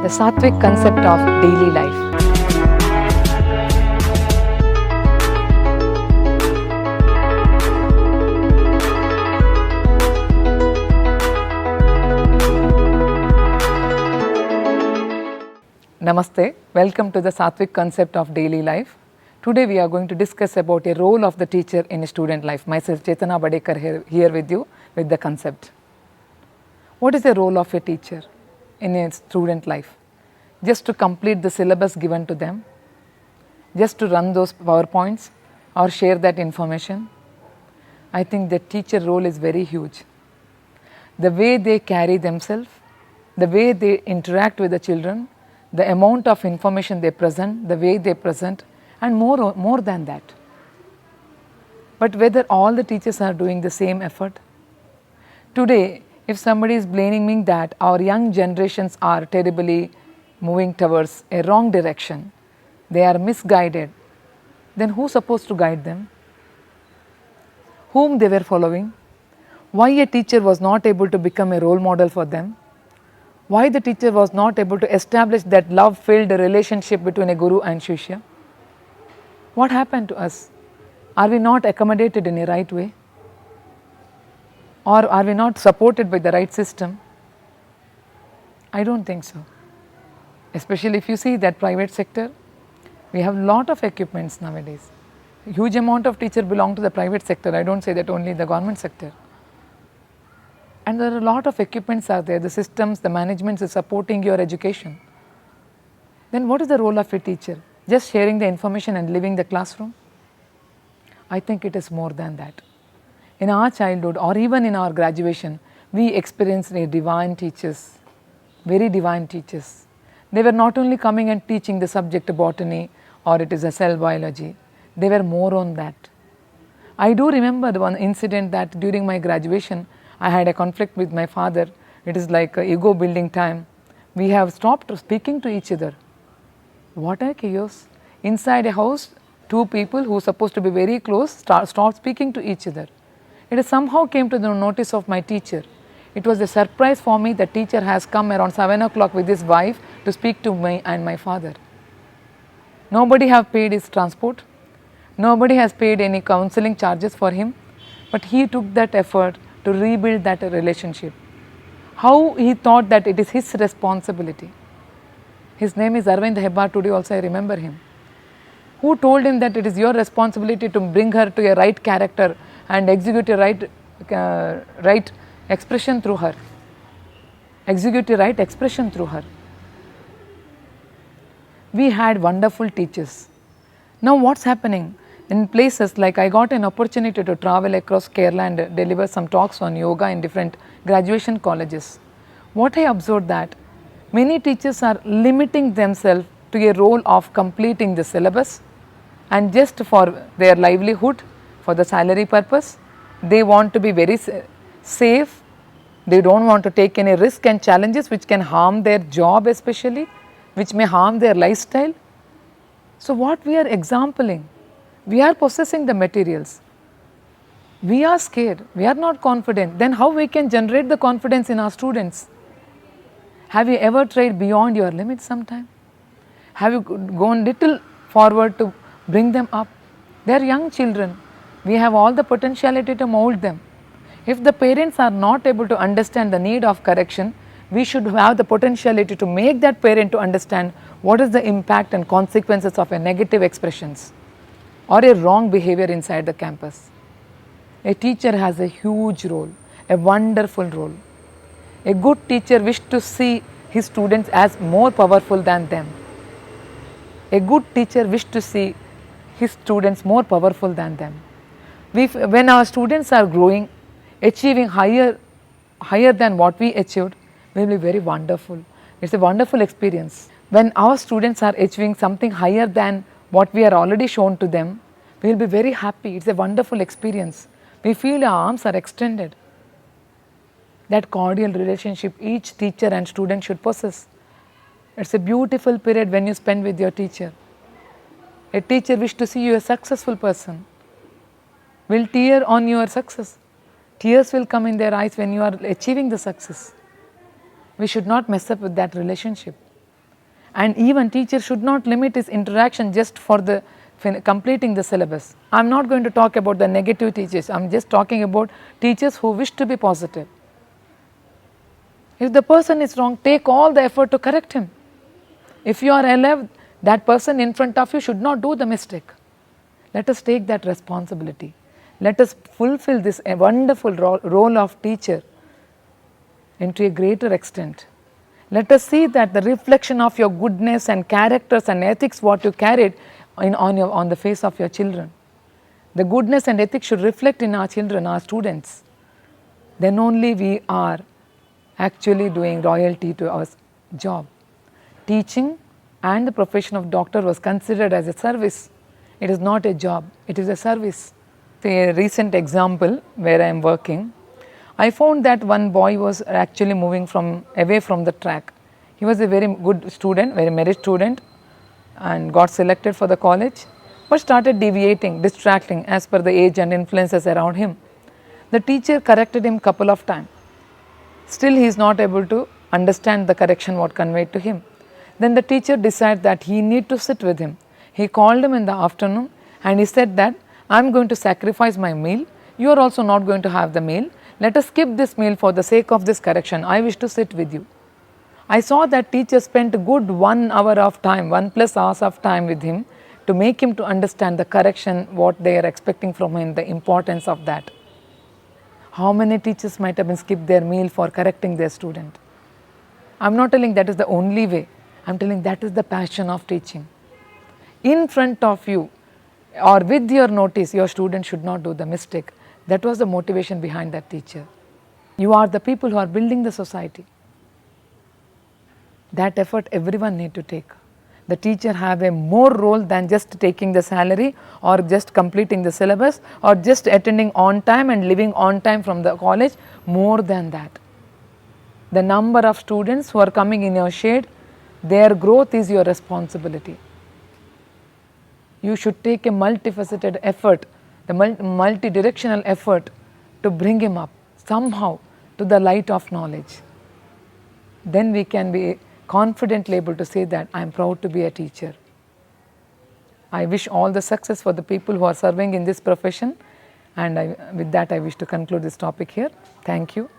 the Sattvic concept of daily life. Namaste, welcome to the Sattvic concept of daily life. Today we are going to discuss about a role of the teacher in a student life. Myself Chetana Badekar here with you with the concept. What is the role of a teacher in a student life? Just to complete the syllabus given to them, just to run those PowerPoints or share that information? I think the teacher role is very huge. The way they carry themselves, the way they interact with the children, the amount of information they present, the way they present, and more than that. But whether all the teachers are doing the same effort? Today, if somebody is blaming me that our young generations are terribly moving towards a wrong direction, they are misguided, then who's supposed to guide them? Whom they were following? Why a teacher was not able to become a role model for them? Why the teacher was not able to establish that love-filled relationship between a guru and shishya? What happened to us? Are we not accommodated in a right way? Or are we not supported by the right system? I don't think so. Especially if you see that private sector, we have lot of equipments nowadays. A huge amount of teachers belong to the private sector. I don't say that only the government sector. And there are a lot of equipments out there, the systems, the management is supporting your education. Then what is the role of a teacher? Just sharing the information and leaving the classroom? I think it is more than that. In our childhood or even in our graduation, we experienced a divine teachers, very divine teachers. They were not only coming and teaching the subject of botany or it is a cell biology, they were more on that. I do remember the one incident that during my graduation, I had a conflict with my father. It is like ego building time. We have stopped speaking to each other. What a chaos. Inside a house, two people who are supposed to be very close start speaking to each other. It somehow came to the notice of my teacher. It was a surprise for me. The teacher has come around 7 o'clock with his wife to speak to me and my father. Nobody have paid his transport. Nobody has paid any counseling charges for him. But he took that effort to rebuild that relationship. How he thought that it is his responsibility. His name is Arvind Hebbar, today also I remember him. Who told him that it is your responsibility to bring her to a right character and execute a right expression through her. Execute a right expression through her. We had wonderful teachers. Now what's happening? In places like I got an opportunity to travel across Kerala and deliver some talks on yoga in different graduation colleges. What I observed that many teachers are limiting themselves to a role of completing the syllabus and just for their livelihood, for the salary purpose. They want to be very safe. They don't want to take any risk and challenges which can harm their job especially, which may harm their lifestyle. So what we are exampling? We are possessing the materials. We are scared. We are not confident. Then how we can generate the confidence in our students? Have you ever tried beyond your limits sometime? Have you gone little forward to bring them up? They are young children. We have all the potentiality to mold them. If the parents are not able to understand the need of correction, we should have the potentiality to make that parent to understand what is the impact and consequences of a negative expressions or a wrong behavior inside the campus. A teacher has a huge role, a wonderful role. A good teacher wishes to see his students as more powerful than them. A good teacher wishes to see his students more powerful than them. When our students are growing, achieving higher than what we achieved, will be very wonderful. It's a wonderful experience. When our students are achieving something higher than what we are already shown to them, we will be very happy. It's a wonderful experience. We feel our arms are extended. That cordial relationship each teacher and student should possess. It's a beautiful period when you spend with your teacher. A teacher wishes to see you a successful person. Will tear on your success. Tears will come in their eyes when you are achieving the success. We should not mess up with that relationship. And even teacher should not limit his interaction just for the completing the syllabus. I am not going to talk about the negative teachers, I am just talking about teachers who wish to be positive. If the person is wrong, take all the effort to correct him. If you are alive, that person in front of you should not do the mistake. Let us take that responsibility. Let us fulfill this wonderful role of teacher into a greater extent. Let us see that the reflection of your goodness and characters and ethics what you carried on the face of your children. The goodness and ethics should reflect in our children, our students. Then only we are actually doing royalty to our job. Teaching and the profession of doctor was considered as a service. It is not a job, it is a service. A recent example where I am working, I found that one boy was actually moving away from the track. He was a very good student, very merit student, and got selected for the college, but started deviating, distracting as per the age and influences around him. The teacher corrected him couple of times. Still he is not able to understand the correction what conveyed to him. Then the teacher decided that he need to sit with him. He called him in the afternoon and he said that I am going to sacrifice my meal, you are also not going to have the meal, let us skip this meal for the sake of this correction, I wish to sit with you. I saw that teacher spent a good 1 hour of time, 1+ hours of time with him to make him to understand the correction, what they are expecting from him, the importance of that. How many teachers might have been skipped their meal for correcting their student? I am not telling that is the only way, I am telling that is the passion of teaching. In front of you or with your notice, your student should not do the mistake. That was the motivation behind that teacher. You are the people who are building the society. That effort everyone need to take. The teacher have a more role than just taking the salary or just completing the syllabus or just attending on time and leaving on time from the college. More than that, the number of students who are coming in your shade, their growth is your responsibility. You should take a multifaceted effort, the multi-directional effort to bring him up somehow to the light of knowledge. Then we can be confidently able to say that I am proud to be a teacher. I wish all the success for the people who are serving in this profession, and with that I wish to conclude this topic here. Thank you.